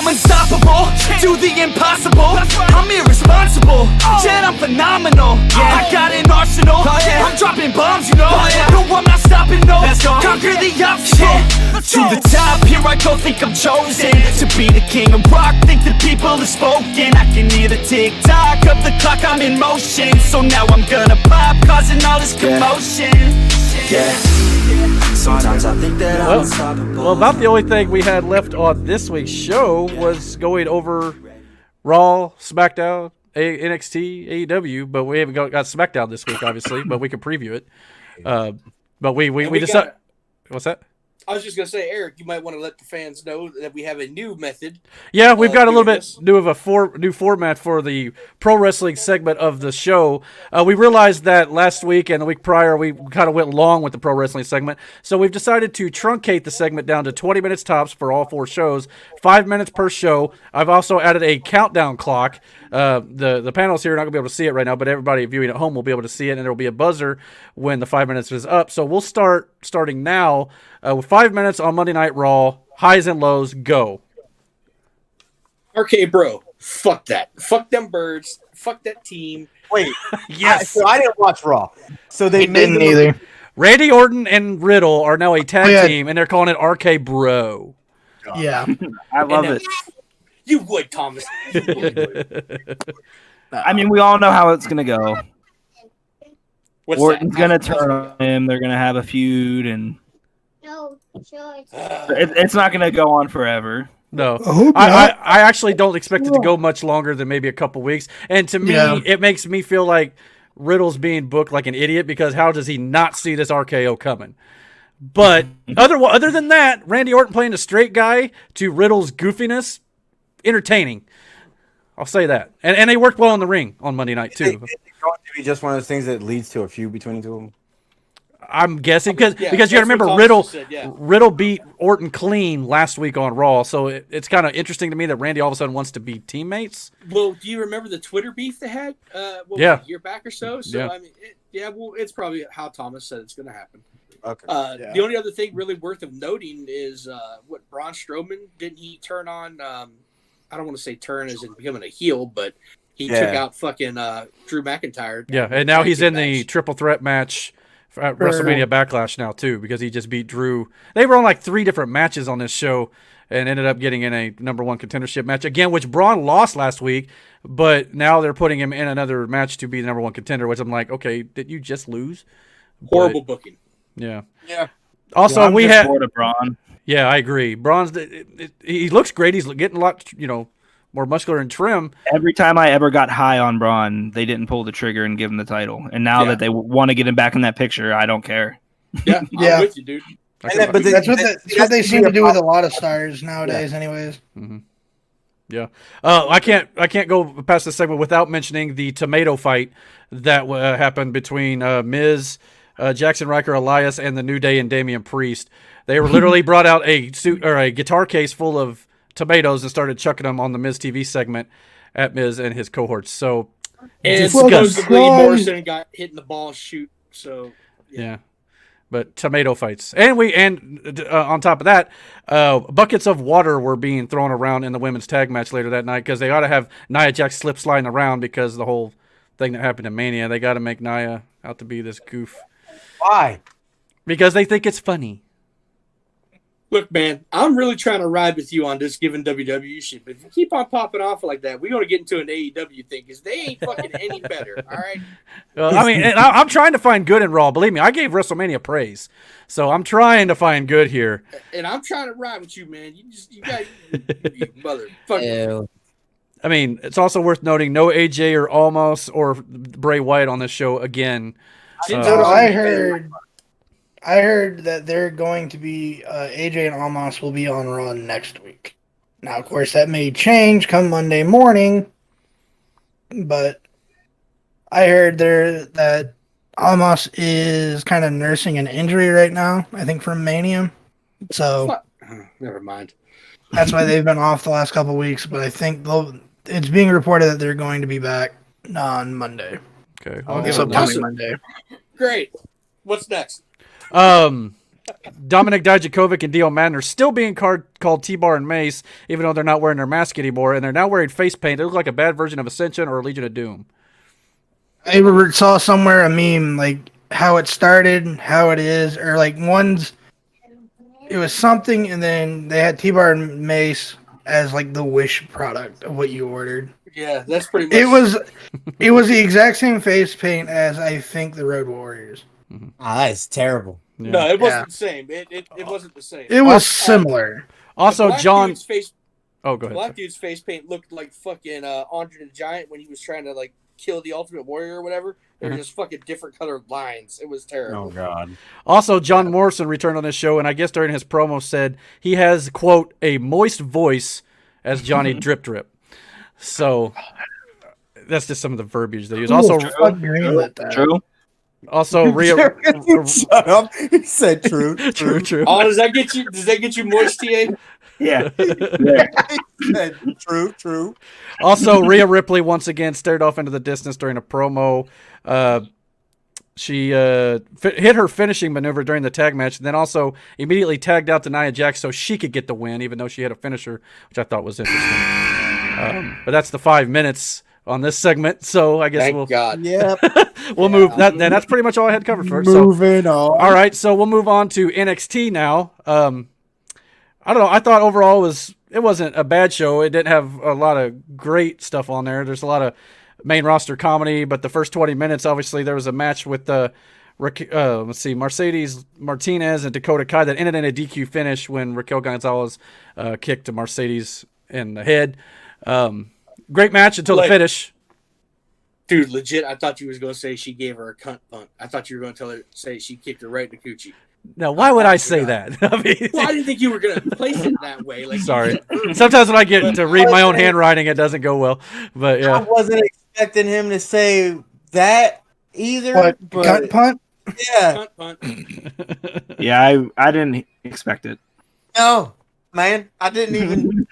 I'm unstoppable, do the impossible. I'm irresponsible, yet I'm phenomenal. I got an arsenal, I'm dropping bombs, you know. No, I'm not stopping, no. Conquer the obstacle. To the top, here I go, think I'm chosen to be the king of rock, think the people have spoken. I can hear the tick-tock of the clock, I'm in motion. So now I'm gonna pop, causing all this commotion. Sometimes I think that I'm unstoppable. Well, about the only thing we had left on this week's show was going over Raw, SmackDown, NXT, AEW, but we haven't got SmackDown this week, obviously, but we can preview it. But we decided. What's that? I was just going to say, Eric, you might want to let the fans know that we have a new method. Yeah, we've got a little bit new of a new format for the pro wrestling segment of the show. We realized that last week and the week prior we kind of went long with the pro wrestling segment, so we've decided to truncate the segment down to 20 minutes tops for all 4 shows, 5 minutes per show. I've also added a countdown clock. The panels here are not going to be able to see it right now, but everybody viewing at home will be able to see it, and there will be a buzzer when the 5 minutes is up. So we'll starting now with 5 minutes on Monday Night Raw. Highs and lows, go. RK Bro, fuck that. Fuck them birds. Fuck that team. Wait, Yes. so I didn't watch Raw. So they Didn't either. Randy Orton and Riddle are now a tag team, and they're calling it RK Bro. Yeah. I love it. You would, Thomas. You would. I mean, we all know how it's going to go. What's Orton's that? going to turn on him. They're going to have a feud, and it's not going to go on forever. No, hope I actually don't expect it to go much longer than maybe a couple weeks. And to me, it makes me feel like Riddle's being booked like an idiot, because how does he not see this RKO coming? But other than that, Randy Orton playing a straight guy to Riddle's goofiness, entertaining. I'll say that. And they worked well in the ring on Monday night too. It's going to be just one of those things that leads to a feud between the two of them. I'm guessing because you got to remember Riddle beat Orton clean last week on Raw, so it's kind of interesting to me that Randy all of a sudden wants to be teammates. Well, do you remember the Twitter beef they had? A year back or so. So Yeah. I mean, it's probably how Thomas said it's going to happen. Okay. The only other thing really worth of noting is what Braun Strowman, didn't he turn on? I don't want to say turn as in becoming a heel, but he took out fucking Drew McIntyre. Yeah, and now he's in the triple threat match at WrestleMania Backlash now too, because he just beat Drew. They were on like 3 different matches on this show and ended up getting in a #1 contendership match again, which Braun lost last week, but now they're putting him in another match to be the #1 contender, which I'm like, okay, did you just lose? Horrible booking. Yeah. Yeah. Also, we had. Bored of Braun. Yeah, I agree. Braun's he looks great. He's getting a lot, more muscular and trim. Every time I ever got high on Braun, they didn't pull the trigger and give him the title. And now that they want to get him back in that picture, I don't care. Yeah, I'm with you, dude. That's what they seem to do with a lot of stars nowadays, anyways. Mm-hmm. Yeah, I can't go past this segment without mentioning the tomato fight that happened between Miz, Jackson Riker, Elias, and the New Day and Damian Priest. They were literally brought out a guitar case full of tomatoes and started chucking them on the Miz TV segment at Miz and his cohorts. So, and supposedly Morrison got hit in the ball shoot. So yeah. But tomato fights, and on top of that, buckets of water were being thrown around in the women's tag match later that night, because they ought to have Nia Jax slip sliding around because of the whole thing that happened in Mania. They got to make Nia out to be this goof. Why? Because they think it's funny. Look, man, I'm really trying to ride with you on this given WWE shit. But if you keep on popping off like that, we're going to get into an AEW thing, because they ain't fucking any better, all right? I mean, I'm trying to find good in Raw. Believe me, I gave WrestleMania praise. So I'm trying to find good here. And I'm trying to ride with you, man. You got you motherfucker. I mean, it's also worth noting no AJ or Almost or Bray Wyatt on this show again. I heard that they're going to be AJ and Almas will be on Raw next week. Now, of course, that may change come Monday morning, but I heard that Almas is kind of nursing an injury right now, I think from Mania. So never mind. That's why they've been off the last couple of weeks, but I think it's being reported that they're going to be back on Monday. Okay. This upcoming Monday. Great. What's next? Dominic Dijakovic and Dio Madden are still being called T-Bar and Mace, even though they're not wearing their mask anymore, and they're now wearing face paint. They look like a bad version of Ascension or Legion of Doom. I saw somewhere a meme like how it started, how it is, or like it was something, and then they had T-Bar and Mace as like the Wish product of what you ordered. Yeah, that's pretty much. It was the exact same face paint as I think the Road Warriors. That is terrible. Yeah. No, it wasn't the same. It wasn't the same. It was similar. Also, John. Oh, go ahead. Black dude's face paint looked like fucking Andre the Giant when he was trying to like kill the Ultimate Warrior or whatever. They were just fucking different colored lines. It was terrible. Oh God. Also, John Morrison returned on this show, and I guess during his promo said he has, quote, a moist voice as Johnny Drip Drip. So that's just some of the verbiage they use. Also, True. Also, Rhea. Shut up. He said true. True. Oh, does that get you moist, TA? Yeah. He said true. Also, Rhea Ripley once again stared off into the distance during a promo. She hit her finishing maneuver during the tag match, and then also immediately tagged out to Nia Jax so she could get the win, even though she had a finisher, which I thought was interesting. But that's the 5 minutes on this segment, so I guess Thank God. Yep. we'll move that. Then that's pretty much all I had covered for it. Moving on. All right, so we'll move on to NXT now. I don't know. I thought overall it wasn't a bad show. It didn't have a lot of great stuff on there. There's a lot of main roster comedy, but the first 20 minutes, obviously, there was a match with Mercedes Martinez and Dakota Kai that ended in a DQ finish when Raquel Gonzalez kicked Mercedes in the head. Great match until the finish. Dude, legit, I thought you was going to say she gave her a cunt punt. I thought you were going to say she kicked her right in the coochie. Now, why would I say that? I mean, well, I didn't think you were going to place it that way. Like, sorry. Sometimes when I get to read my own handwriting, it doesn't go well. But yeah, I wasn't expecting him to say that either. What, but cunt punt? Yeah. Cunt punt. Yeah, I didn't expect it. No, man, I didn't even.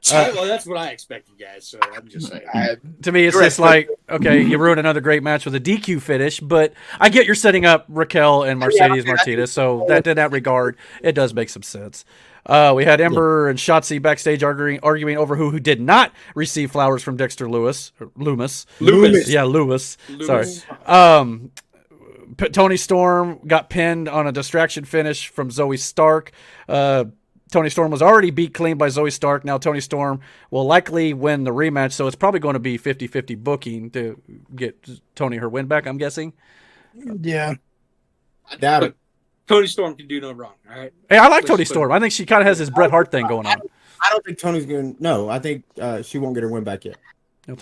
Well, that's what I expected, guys. So I'm just saying. To me, it's just like, okay, you ruined another great match with a DQ finish, but I get you're setting up Raquel and Mercedes Martinez, so that in that regard, it does make some sense. We had Ember and Shotzi backstage arguing over who did not receive flowers from Dexter Loomis. Yeah, Lewis. Sorry. Tony Storm got pinned on a distraction finish from Zoe Stark. Tony Storm was already beat clean by Zoe Stark. Now Tony Storm will likely win the rematch, so it's probably going to be 50-50 booking to get Tony her win back, I'm guessing. Yeah. I doubt it. Tony Storm can do no wrong, all right? Hey, I like Tony Storm. I think she kind of has this Bret Hart thing going on. I don't think Tony's going to. No, I think she won't get her win back yet.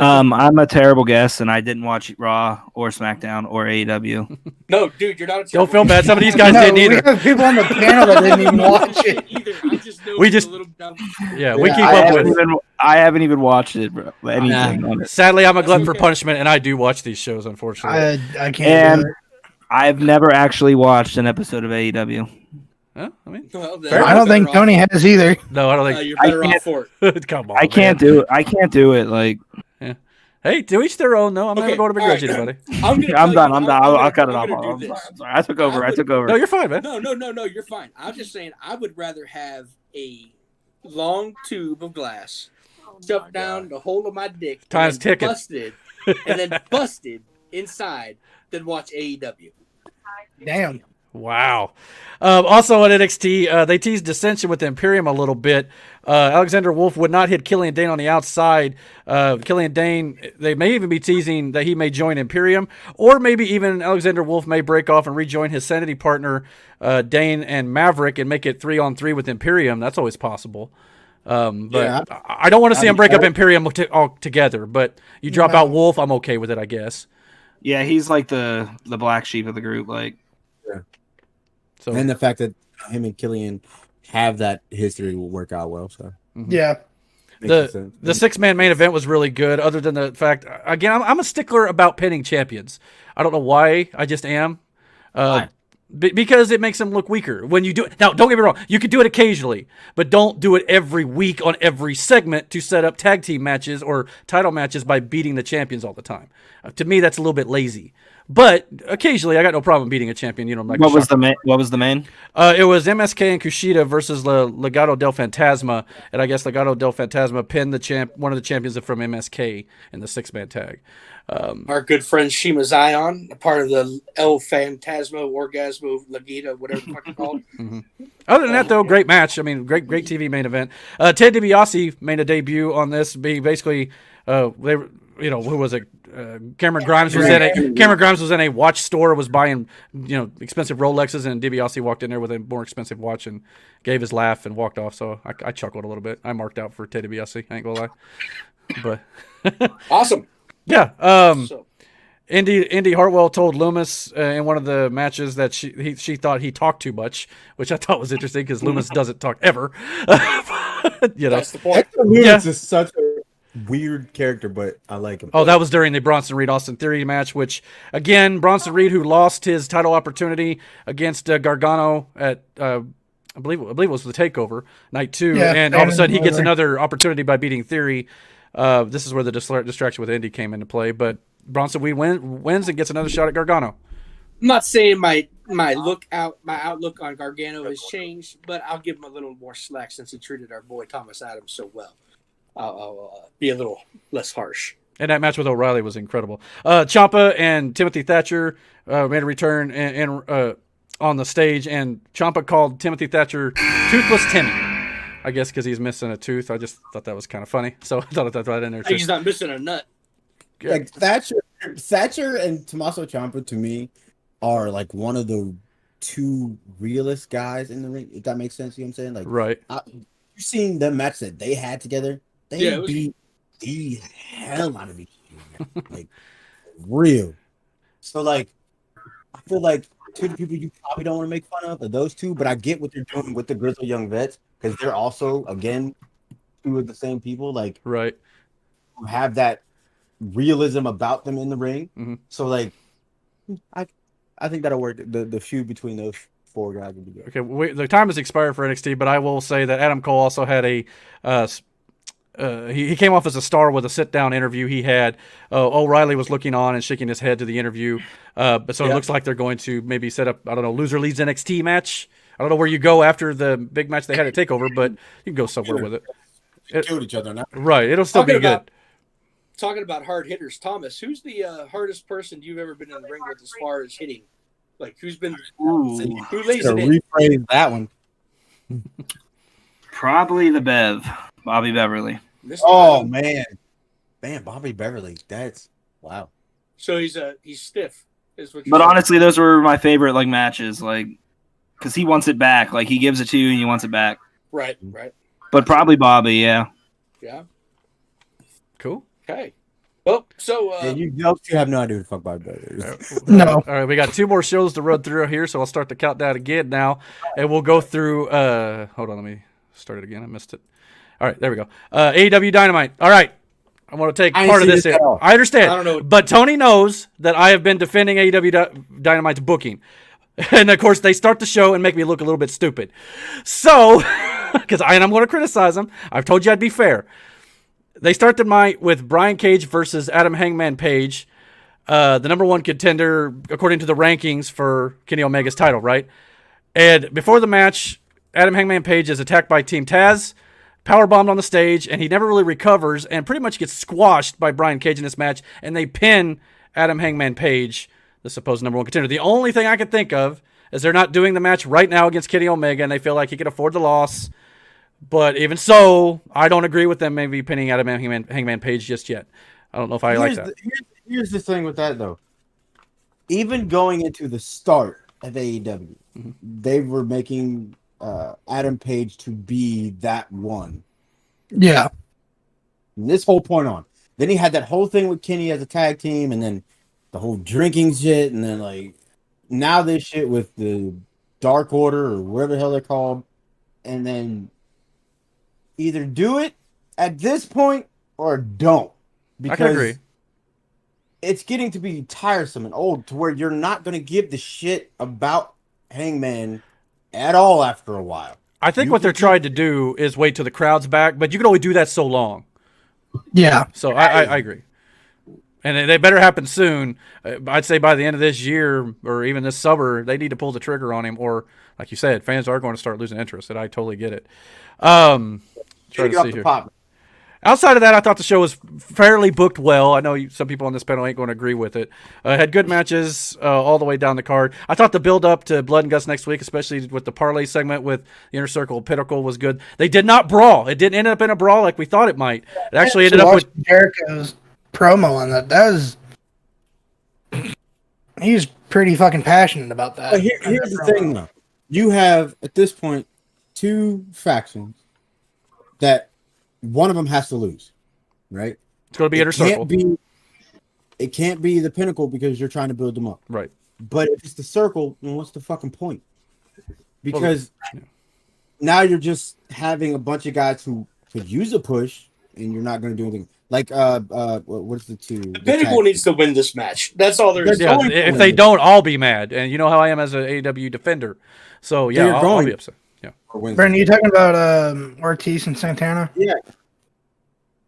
I'm a terrible guest, and I didn't watch Raw or SmackDown or AEW. No, dude, you're not a Don't feel bad. Some of these guys didn't either. We have people on the panel that didn't even watch it. I just know We it's just- a little dumb. Yeah, we keep up with it. I haven't even watched it, bro. Anything on it. Sadly, I'm a glutton for punishment, and I do watch these shows, unfortunately. I can't. And do it. I've never actually watched an episode of AEW. Huh? I mean, Well, then I don't think Tony has either. no, I don't think. You're better off for it. Come on, I can't man. do it. I can't do it. Like, Hey, to each their own. No, I'm never Okay, going to begrudge all right. anybody. I'm done. I'll cut it off. I'm I'm do this. sorry. I took over. No, you're fine, man. No, you're fine. I'm just saying I would rather have a long tube of glass shoved down the hole of my dick Time's and ticking. busted inside than watch AEW. Damn. Wow. Also on NXT, they teased dissension with Imperium a little bit. Alexander Wolf would not hit Killian Dane on the outside. Killian Dane, they may even be teasing that he may join Imperium, or maybe even Alexander Wolf may break off and rejoin his Sanity partner, Dane and Maverick, and make it 3-on-3 with Imperium. That's always possible. But Yeah. I don't want to see him break up Imperium all together, but you drop out Wolf, I'm okay with it, I guess. Yeah, he's like the black sheep of the group. Like, So And the fact that him and Killian have that history will work out well. So Yeah. makes sense. the 6-man main event was really good, other than the fact, again, I'm a stickler about pinning champions. I don't know why, I just am. Why? Because it makes them look weaker when you do it. Now, don't get me wrong, you can do it occasionally, but don't do it every week on every segment to set up tag team matches or title matches by beating the champions all the time. To me, that's a little bit lazy. But occasionally, I got no problem beating a champion. You know, like What was the main? It was MSK and Kushida versus Legado del Fantasma, and I guess Legado del Fantasma pinned one of the champions from MSK in the 6-man tag. Our good friend Shima Zion, a part of the El Fantasma, Orgasmo, Legita, whatever the fuck it's called. Other than that, though, great match. I mean, great TV main event. Ted DiBiase made a debut on this. Basically, who was it? Cameron Grimes was in a watch store, was buying expensive Rolexes, and DiBiase walked in there with a more expensive watch and gave his laugh and walked off. So I chuckled a little bit. I marked out for Ted DiBiase. I ain't gonna lie, but awesome. Yeah. Indy Hartwell told Loomis in one of the matches that she thought he talked too much, which I thought was interesting because Loomis doesn't talk ever. That's the point. Loomis is such a weird character, but I like him. Oh, that was during the Bronson Reed Austin Theory match, which again, Bronson Reed, who lost his title opportunity against Gargano at I believe it was the Takeover night 2, and all of a sudden he gets another opportunity by beating Theory. This is where the distraction with Indy came into play, but Bronson Reed wins and gets another shot at Gargano. I'm not saying my outlook on Gargano has changed, but I'll give him a little more slack since he treated our boy Thomas Adams so well. I'll be a little less harsh. And that match with O'Reilly was incredible. Ciampa and Timothy Thatcher made a return on the stage, and Ciampa called Timothy Thatcher Toothless Timmy. I guess because he's missing a tooth. I just thought that was kind of funny, so I thought I'd throw that in there too. He's not missing a nut. Like Thatcher and Tommaso Ciampa to me are like one of the two realest guys in the ring. If that makes sense, you know what I'm saying? Like, right? You seen the match that they had together? They beat the hell out of each other, like real. So like, I feel like two of the people you probably don't want to make fun of are those two, but I get what they're doing with the Grizzled Young Vets because they're also again two of the same people, like right, who have that realism about them in the ring. Mm-hmm. So like, I think that'll work. The feud between those four guys would be good. Okay, the time has expired for NXT, but I will say that Adam Cole also had a. He came off as a star with a sit-down interview he had. O'Reilly was looking on and shaking his head to the interview. It looks like they're going to maybe set up, I don't know, loser leads NXT match. I don't know where you go after the big match they had at TakeOver, but you can go somewhere with it. Killed each other now. Right, it'll still be good. Talking about hard hitters, Thomas, who's the hardest person you've ever been in the ring with as far as hitting? Like, who lays it in? Rephrase that one. Probably the Bev, Bobby Beverly. Oh man, Bobby Beverly. That's wow. So he's stiff. But honestly, those were my favorite matches, because he wants it back. Like he gives it to you and he wants it back. Right. But probably Bobby, yeah. Yeah. Cool. Okay. Well, so you have no idea who the fuck Bobby Beverly is. No. All right, we got 2 more shows to run through here, so I'll start the countdown again now, and we'll go through. Hold on, let me start it again. I missed it. All right, there we go. AEW Dynamite. All right, I want to take part of this here. I understand. I don't know. But Tony knows that I have been defending AEW Dynamite's booking. And, of course, they start the show and make me look a little bit stupid. So, because I'm going to criticize them. I've told you I'd be fair. They start the night with Brian Cage versus Adam Hangman Page, the number 1 contender, according to the rankings, for Kenny Omega's title, right? And before the match, Adam Hangman Page is attacked by Team Taz, powerbombed on the stage, and he never really recovers and pretty much gets squashed by Brian Cage in this match, and they pin Adam Hangman Page, the supposed number 1 contender. The only thing I can think of is they're not doing the match right now against Kenny Omega, and they feel like he can afford the loss. But even so, I don't agree with them maybe pinning Adam Hangman Page just yet. I don't know if I like that. Here's the thing with that, though. Even going into the start of AEW, they were making Adam Page to be that one. Yeah. From this whole point on. Then he had that whole thing with Kenny as a tag team, and then the whole drinking shit, and then now this shit with the Dark Order or whatever the hell they're called, and then either do it at this point or don't. Because I can agree. It's getting to be tiresome and old to where you're not going to give the shit about Hangman at all after a while. I think what they're trying to do is wait till the crowd's back, but you can only do that so long. Yeah. So I agree. And they better happen soon. I'd say by the end of this year or even this summer, they need to pull the trigger on him. Or, like you said, fans are going to start losing interest. And I totally get it. Try to see here. Outside of that, I thought the show was fairly booked well. I know some people on this panel ain't going to agree with it. Had good matches all the way down the card. I thought the build-up to Blood and Guts next week, especially with the parlay segment with the Inner Circle Pinnacle, was good. They did not brawl. It didn't end up in a brawl like we thought it might. It actually ended up with Jericho's promo on that. That was... He's pretty fucking passionate about that. But here's the thing, though. You have, at this point, two factions that one of them has to lose, right? It's going to be Inner Circle. It can't be the Pinnacle because you're trying to build them up. Right. But if it's the Circle, then what's the fucking point? Because now you're just having a bunch of guys who could use a push, and you're not going to do anything. Like, what's the two? The Pinnacle needs to win this match. That's all there is. Yeah, if they don't, I'll be mad. And you know how I am as an AEW defender. So, yeah, I'll be upset. Yeah. Brandon, you talking about Ortiz and Santana? Yeah.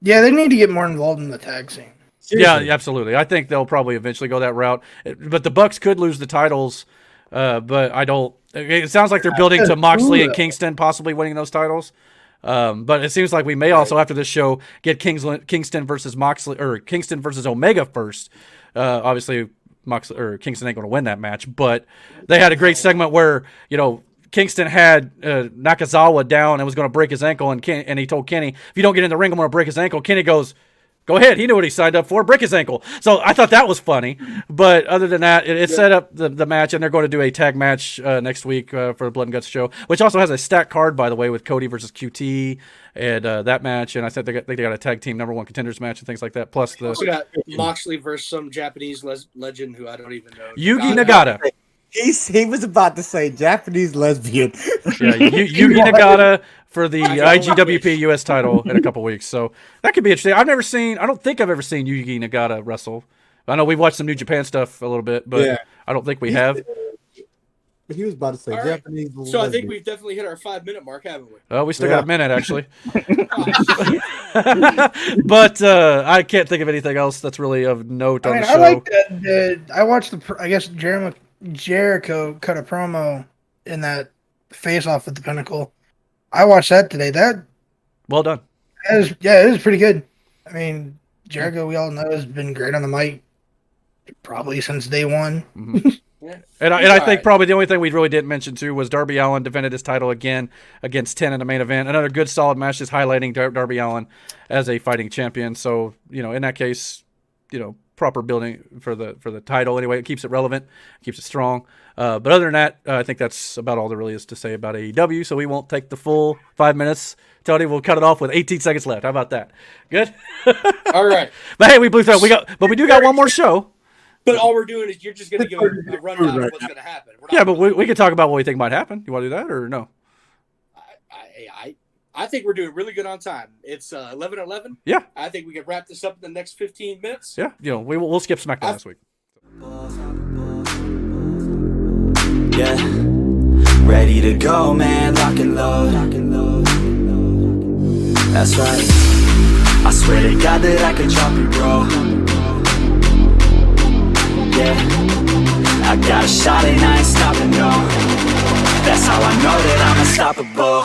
Yeah, they need to get more involved in the tag scene. Seriously. Yeah, absolutely. I think they'll probably eventually go that route. But the Bucks could lose the titles, but I don't. It sounds like they're building to Moxley and Kingston possibly winning those titles. But it seems like we may also, after this show, get Kingston versus Moxley or Kingston versus Omega first. Obviously, Kingston ain't going to win that match, but they had a great segment where, Kingston had Nakazawa down and was going to break his ankle, and he told Kenny, if you don't get in the ring, I'm going to break his ankle. Kenny goes, go ahead. He knew what he signed up for. Break his ankle. So I thought that was funny. But other than that, it set up the match, and they're going to do a tag match next week for the Blood and Guts show, which also has a stacked card, by the way, with Cody versus QT and that match. And I think they got a tag team number 1 contenders match and things like that. Plus the also got Moxley versus some Japanese legend who I don't even know. Yugi Nagata. He was about to say Japanese lesbian. Yeah, Yugi Nagata for the IGWP US title in a couple weeks. So that could be interesting. I don't think I've ever seen Yugi Nagata wrestle. I know we've watched some New Japan stuff a little bit, but I don't think we have. He was about to say Japanese. So I think we've definitely hit our 5-minute mark, haven't we? Oh, we still got a minute, actually. But I can't think of anything else that's really of note on the show. I like that. I watched Jericho cut a promo in that face-off with the Pinnacle. I watched that today. Well done. It is pretty good. I mean, Jericho, we all know, has been great on the mic probably since day one. Mm-hmm. And I think probably the only thing we really didn't mention too was Darby Allin defended his title again against 10 in the main event. Another good solid match, just highlighting Darby Allin as a fighting champion. So, in that case, proper building for the title anyway. It keeps it relevant, keeps it strong. But other than that, I think that's about all there really is to say about AEW. So we won't take the full 5 minutes. Tony, we'll cut it off with 18 seconds left. How about that? Good. All right. But hey, we blew through it. But we do got one more show. But all we're doing is you're just going to give a rundown of what's going to happen. But we can talk about what we think might happen. You want to do that or no? I think we're doing really good on time. It's 11:11. Yeah. I think we can wrap this up in the next 15 minutes. Yeah. We'll skip SmackDown this week. Yeah. Ready to go, man. Lock and load. That's right. I swear to God that I could drop you, bro. Yeah, I got a shot and I ain't stopping, no. That's how I know that I'm unstoppable.